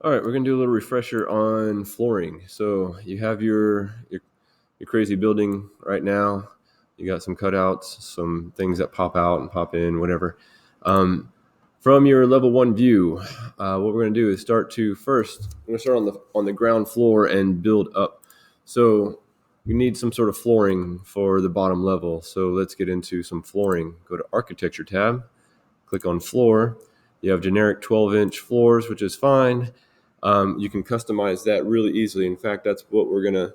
All right, we're gonna do a little refresher on flooring. So you have your crazy building right now. You got some cutouts, some things that pop out and pop in, whatever. Um, from your level one view, what we're gonna do is start to first. We're gonna start on the ground floor and build up. So we need some sort of flooring for the bottom level. So let's get into some flooring. Go to Architecture tab, click on Floor. You have generic 12-inch floors, which is fine. You can customize that really easily. In fact, that's what we're going to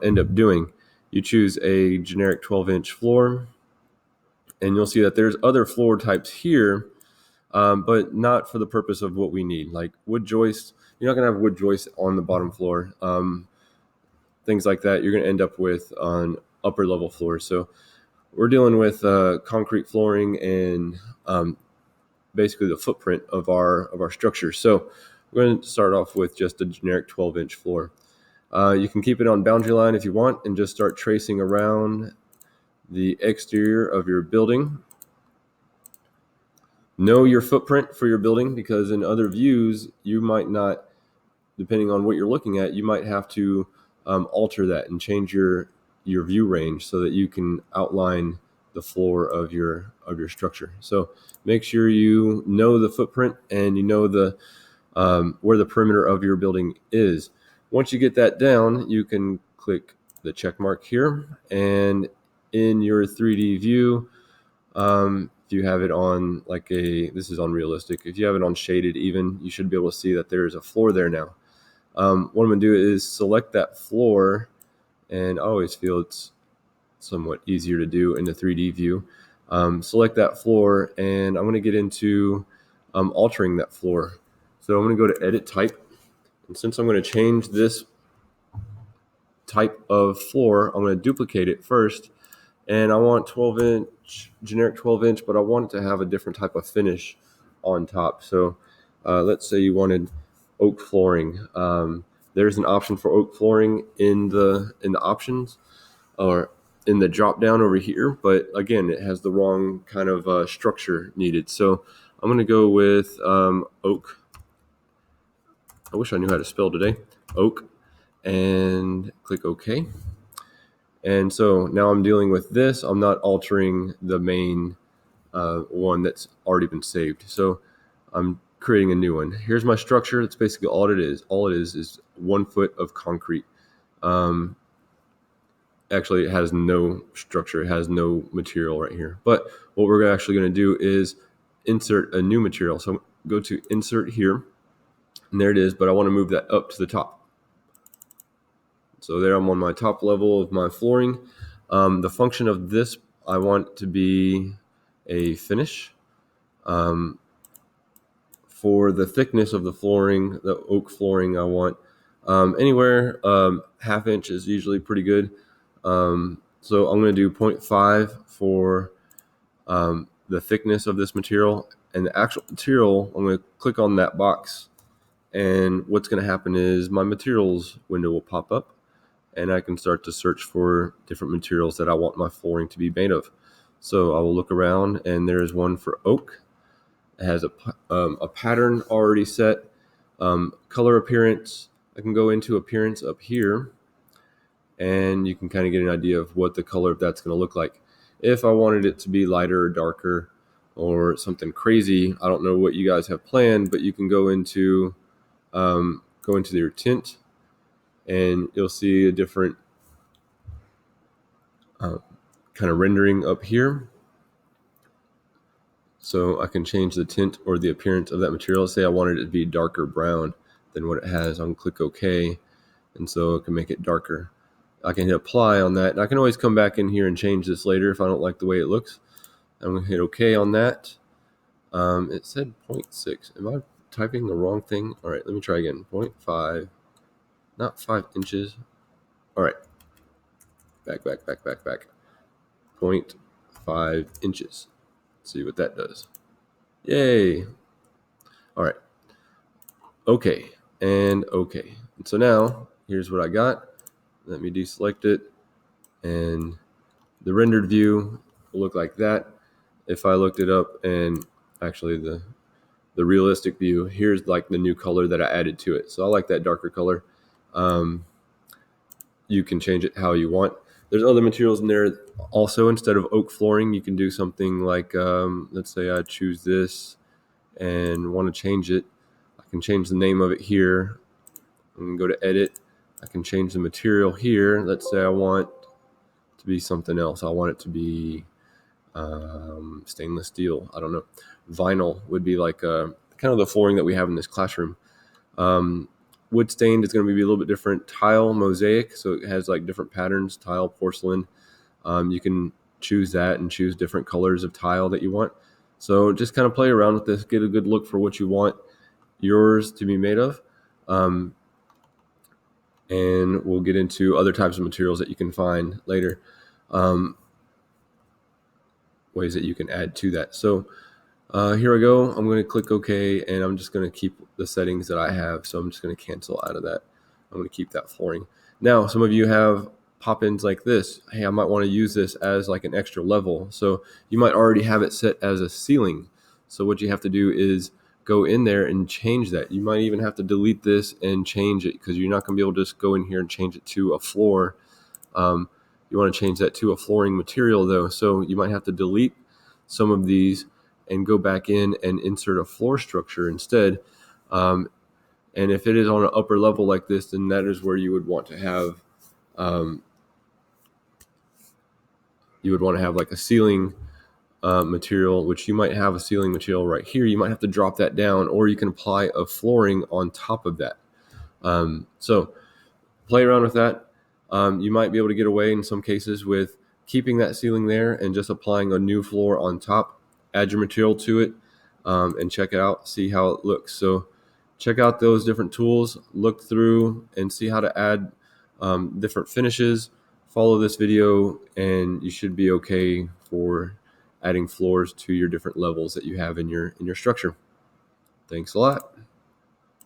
end up doing. You choose a generic 12-inch floor, and you'll see that there's other floor types here, but not for the purpose of what we need. Like wood joists, you're not going to have wood joists on the bottom floor. Things like that, you're going to end up with on upper level floors. So we're dealing with concrete flooring and basically the footprint of our structure. So we're going to start off with just a generic 12-inch floor. You can keep it on boundary line if you want and just start tracing around the exterior of your building. Know your footprint for your building, because in other views, you might not, depending on what you're looking at, you might have to alter that and change your view range so that you can outline the floor of your structure. So make sure you know the footprint and you know the where the perimeter of your building is. Once you get that down, you can click the check mark here, and in your 3D view, if you have it on this is on realistic, if you have it on shaded even, you should be able to see that there's a floor there now. What I'm going to do is select that floor, and I always feel it's somewhat easier to do in the 3D view. Select that floor, and I'm going to get into altering that floor. So I'm going to go to Edit Type, and since I'm going to change this type of floor, I'm going to duplicate it first, and I want 12-inch, generic 12-inch, but I want it to have a different type of finish on top. So let's say you wanted oak flooring. There's an option for oak flooring in the options or in the drop down over here, but again, it has the wrong kind of structure needed. So I'm going to go with oak. I wish I knew how to spell today. Oak, and click OK. And so now I'm dealing with this. I'm not altering the main one that's already been saved. So I'm creating a new one. Here's my structure. That's basically all it is. All it is 1 foot of concrete. Actually, it has no structure. It has no material right here. But what we're actually going to do is insert a new material. So go to Insert here, and there it is. But I want to move that up to the top. So there I'm on my top level of my flooring. The function of this, I want to be a finish. For the thickness of the flooring, the oak flooring, I want anywhere half inch is usually pretty good. So I'm going to do 0.5 for the thickness of this material, and the actual material, I'm going to click on that box, and what's going to happen is my materials window will pop up, and I can start to search for different materials that I want my flooring to be made of. So I will look around, and there is one for oak. It has a pattern already set. Color appearance, I can go into appearance up here, and you can kind of get an idea of what the color of that's going to look like. If I wanted it to be lighter or darker or something crazy, I don't know what you guys have planned, but you can go into your tint, and you'll see a different kind of rendering up here. So I can change the tint or the appearance of that material. Say I wanted it to be darker brown than what it has. I can click OK, and so it can make it darker. I can hit apply on that, and I can always come back in here and change this later if I don't like the way it looks. I'm going to hit OK on that. It said 0.6. Am I typing the wrong thing? All right, let me try again. 0.5, not 5 inches. All right, back. 0.5 inches. Let's see what that does. Yay. All right. Okay, and okay. And so now, here's what I got. Let me deselect it, and the rendered view will look like that. If I looked it up, and actually the realistic view, here's like the new color that I added to it. So I like that darker color. You can change it how you want. There's other materials in there also. Instead of oak flooring, you can do something like, let's say I choose this and want to change it. I can change the name of it here. I can go to edit. I can change the material here. Let's say I want it to be something else. I want it to be stainless steel. I don't know. Vinyl would be like kind of the flooring that we have in this classroom. Wood stained is going to be a little bit different. Tile, mosaic, so it has like different patterns. Tile, porcelain. You can choose that and choose different colors of tile that you want. So just kind of play around with this, get a good look for what you want yours to be made of. And we'll get into other types of materials that you can find later, ways that you can add to that. So here I go. I'm going to click OK, and I'm just going to keep the settings that I have. So I'm just going to cancel out of that. I'm going to keep that flooring. Now, some of you have pop-ins like this. Hey, I might want to use this as like an extra level. So you might already have it set as a ceiling. So what you have to do is go in there and change that. You might even have to delete this and change it, because you're not going to be able to just go in here and change it to a floor. You want to change that to a flooring material though. So you might have to delete some of these and go back in and insert a floor structure instead. And if it is on an upper level like this, then that is where you would want to have like a ceiling material, which you might have a ceiling material right here. You might have to drop that down, or you can apply a flooring on top of that. So play around with that. You might be able to get away in some cases with keeping that ceiling there and just applying a new floor on top. Add your material to it and check it out, see how it looks. So check out those different tools, look through and see how to add different finishes. Follow this video and you should be okay for adding floors to your different levels that you have in your structure. Thanks a lot.